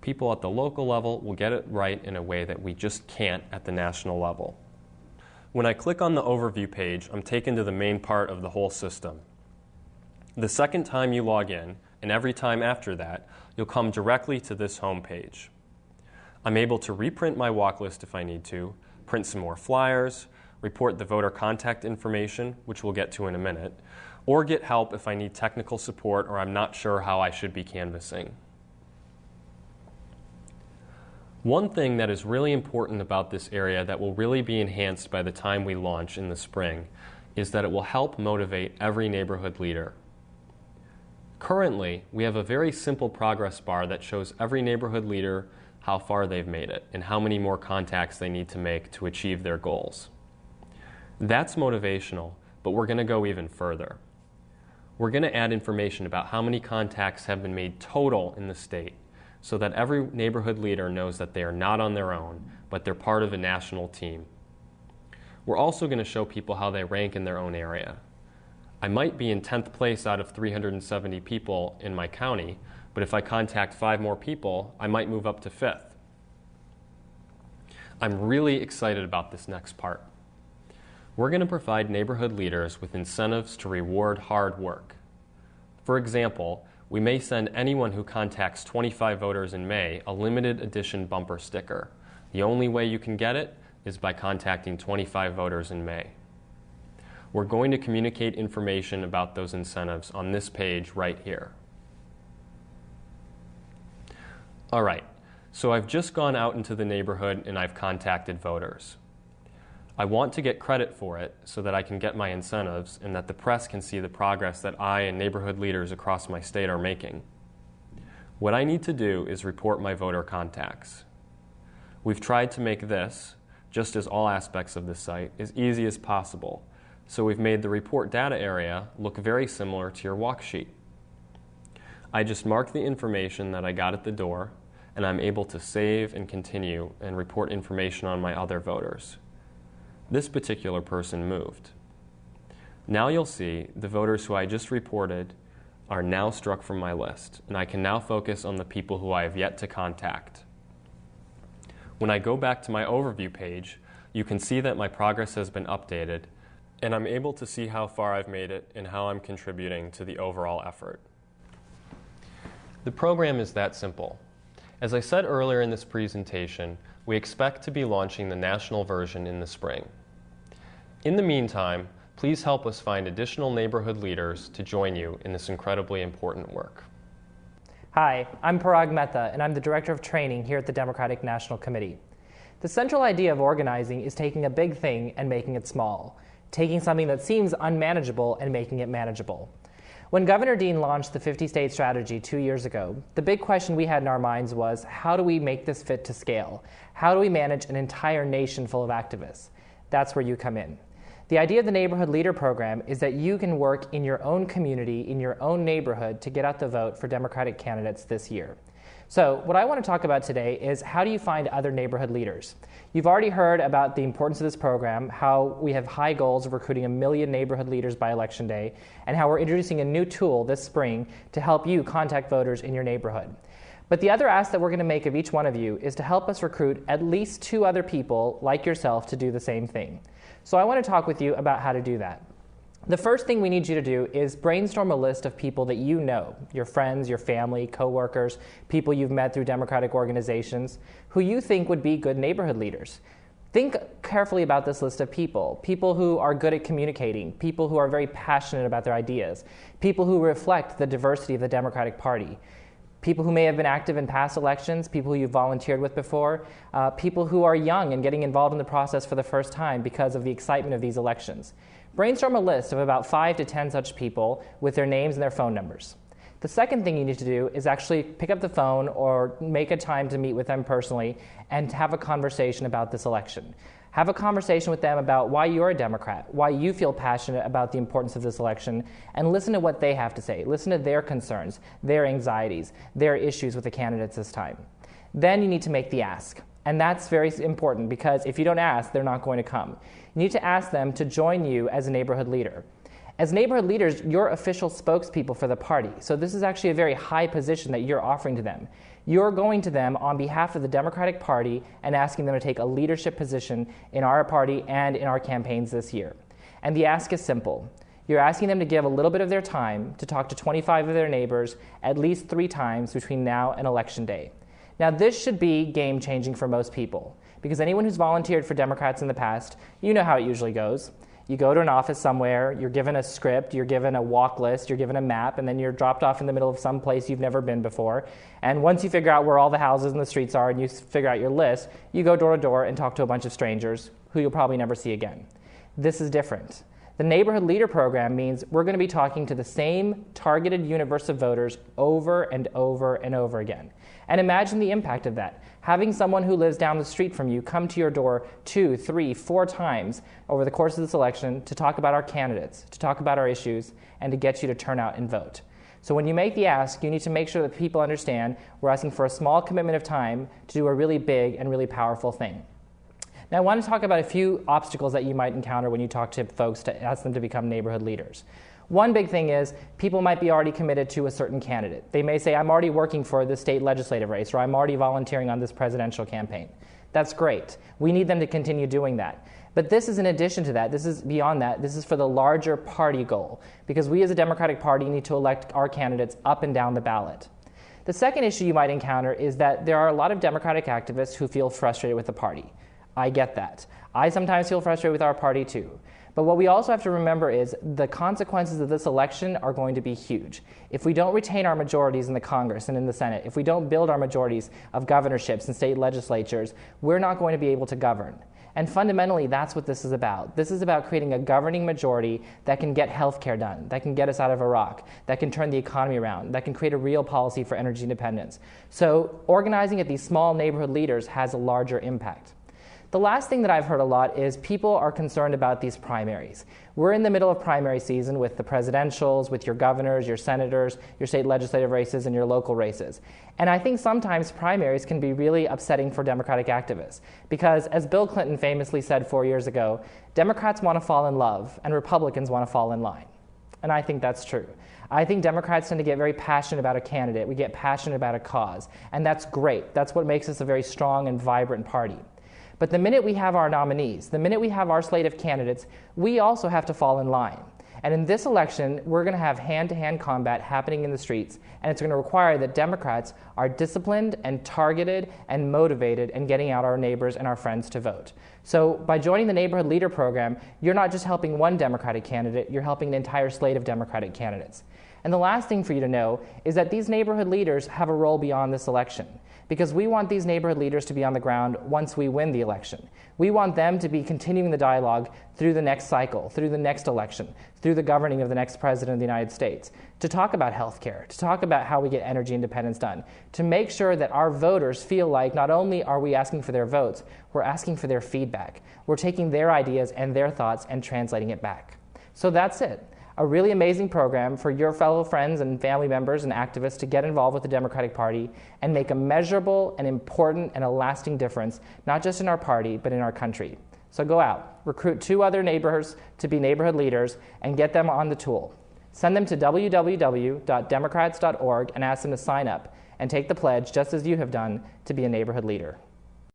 People at the local level will get it right in a way that we just can't at the national level. When I click on the overview page, I'm taken to the main part of the whole system. The second time you log in, and every time after that, you'll come directly to this home page. I'm able to reprint my walk list if I need to, print some more flyers, report the voter contact information, which we'll get to in a minute, or get help if I need technical support or I'm not sure how I should be canvassing. One thing that is really important about this area that will really be enhanced by the time we launch in the spring is that it will help motivate every neighborhood leader. Currently, we have a very simple progress bar that shows every neighborhood leader how far they've made it and how many more contacts they need to make to achieve their goals. That's motivational, but we're going to go even further. We're going to add information about how many contacts have been made total in the state, so that every neighborhood leader knows that they are not on their own, but they're part of a national team. We're also going to show people how they rank in their own area. I might be in 10th place out of 370 people in my county, but if I contact 5 more people, I might move up to 5th. I'm really excited about this next part. We're going to provide neighborhood leaders with incentives to reward hard work. For example, we may send anyone who contacts 25 voters in May a limited edition bumper sticker. The only way you can get it is by contacting 25 voters in May. We're going to communicate information about those incentives on this page right here. All right, so I've just gone out into the neighborhood and I've contacted voters. I want to get credit for it so that I can get my incentives and that the press can see the progress that I and neighborhood leaders across my state are making. What I need to do is report my voter contacts. We've tried to make this, just as all aspects of this site, as easy as possible. So we've made the report data area look very similar to your walk sheet. I just mark the information that I got at the door, and I'm able to save and continue and report information on my other voters. This particular person moved. Now you'll see the voters who I just reported are now struck from my list, and I can now focus on the people who I have yet to contact. When I go back to my overview page, you can see that my progress has been updated, and I'm able to see how far I've made it and how I'm contributing to the overall effort. The program is that simple. As I said earlier in this presentation, we expect to be launching the national version in the spring. In the meantime, please help us find additional neighborhood leaders to join you in this incredibly important work. Hi, I'm Parag Mehta, and I'm the Director of Training here at the Democratic National Committee. The central idea of organizing is taking a big thing and making it small, taking something that seems unmanageable and making it manageable. When Governor Dean launched the 50-state strategy 2 years ago, the big question we had in our minds was, how do we make this fit to scale? How do we manage an entire nation full of activists? That's where you come in. The idea of the Neighborhood Leader Program is that you can work in your own community, in your own neighborhood, to get out the vote for Democratic candidates this year. So what I want to talk about today is, how do you find other neighborhood leaders? You've already heard about the importance of this program, how we have high goals of recruiting 1 million neighborhood leaders by Election Day, and how we're introducing a new tool this spring to help you contact voters in your neighborhood. But the other ask that we're going to make of each one of you is to help us recruit at least 2 other people like yourself to do the same thing. So I want to talk with you about how to do that. The first thing we need you to do is brainstorm a list of people that you know, your friends, your family, coworkers, people you've met through Democratic organizations, who you think would be good neighborhood leaders. Think carefully about this list of people, people who are good at communicating, people who are very passionate about their ideas, people who reflect the diversity of the Democratic Party, people who may have been active in past elections, people who you've volunteered with before, people who are young and getting involved in the process for the first time because of the excitement of these elections. Brainstorm a list of about 5 to 10 such people with their names and their phone numbers. The second thing you need to do is actually pick up the phone or make a time to meet with them personally and have a conversation about this election. Have a conversation with them about why you're a Democrat, why you feel passionate about the importance of this election, and listen to what they have to say. Listen to their concerns, their anxieties, their issues with the candidates this time. Then you need to make the ask. And that's very important, because if you don't ask, they're not going to come. You need to ask them to join you as a neighborhood leader. As neighborhood leaders, you're official spokespeople for the party. So this is actually a very high position that you're offering to them. You're going to them on behalf of the Democratic Party and asking them to take a leadership position in our party and in our campaigns this year. And the ask is simple. You're asking them to give a little bit of their time to talk to 25 of their neighbors at least 3 times between now and Election Day. Now, this should be game-changing for most people, because anyone who's volunteered for Democrats in the past, you know how it usually goes. You go to an office somewhere, you're given a script, you're given a walk list, you're given a map, and then you're dropped off in the middle of some place you've never been before. And once you figure out where all the houses and the streets are and you figure out your list, you go door to door and talk to a bunch of strangers who you'll probably never see again. This is different. The Neighborhood Leader Program means we're going to be talking to the same targeted universe of voters over and over and over again. And imagine the impact of that. Having someone who lives down the street from you come to your door 2, 3, 4 times over the course of this election to talk about our candidates, to talk about our issues, and to get you to turn out and vote. So when you make the ask, you need to make sure that people understand we're asking for a small commitment of time to do a really big and really powerful thing. Now, I want to talk about a few obstacles that you might encounter when you talk to folks to ask them to become neighborhood leaders. One big thing is people might be already committed to a certain candidate. They may say, I'm already working for the state legislative race, or I'm already volunteering on this presidential campaign. That's great. We need them to continue doing that. But this is in addition to that. This is beyond that. This is for the larger party goal, because we as a Democratic Party need to elect our candidates up and down the ballot. The second issue you might encounter is that there are a lot of Democratic activists who feel frustrated with the party. I get that. I sometimes feel frustrated with our party too. But what we also have to remember is the consequences of this election are going to be huge. If we don't retain our majorities in the Congress and in the Senate, if we don't build our majorities of governorships and state legislatures, we're not going to be able to govern. And fundamentally, that's what this is about. This is about creating a governing majority that can get health care done, that can get us out of Iraq, that can turn the economy around, that can create a real policy for energy independence. So organizing at these small neighborhood leaders has a larger impact. The last thing that I've heard a lot is people are concerned about these primaries. We're in the middle of primary season with the presidentials, with your governors, your senators, your state legislative races, and your local races. And I think sometimes primaries can be really upsetting for Democratic activists because, as Bill Clinton famously said 4 years ago, Democrats want to fall in love and Republicans want to fall in line. And I think that's true. I think Democrats tend to get very passionate about a candidate. We get passionate about a cause. And that's great. That's what makes us a very strong and vibrant party. But the minute we have our nominees, the minute we have our slate of candidates, we also have to fall in line. And in this election, we're going to have hand-to-hand combat happening in the streets, and it's going to require that Democrats are disciplined and targeted and motivated in getting out our neighbors and our friends to vote. So by joining the Neighborhood Leader Program, you're not just helping one Democratic candidate, you're helping an entire slate of Democratic candidates. And the last thing for you to know is that these neighborhood leaders have a role beyond this election, because we want these neighborhood leaders to be on the ground once we win the election. We want them to be continuing the dialogue through the next cycle, through the next election, through the governing of the next president of the United States, to talk about health care, to talk about how we get energy independence done, to make sure that our voters feel like not only are we asking for their votes, we're asking for their feedback. We're taking their ideas and their thoughts and translating it back. So that's it. A really amazing program for your fellow friends and family members and activists to get involved with the Democratic Party and make a measurable and important and a lasting difference, not just in our party, but in our country. So go out, recruit 2 other neighbors to be neighborhood leaders, and get them on the tool. Send them to www.democrats.org and ask them to sign up and take the pledge, just as you have done, to be a neighborhood leader.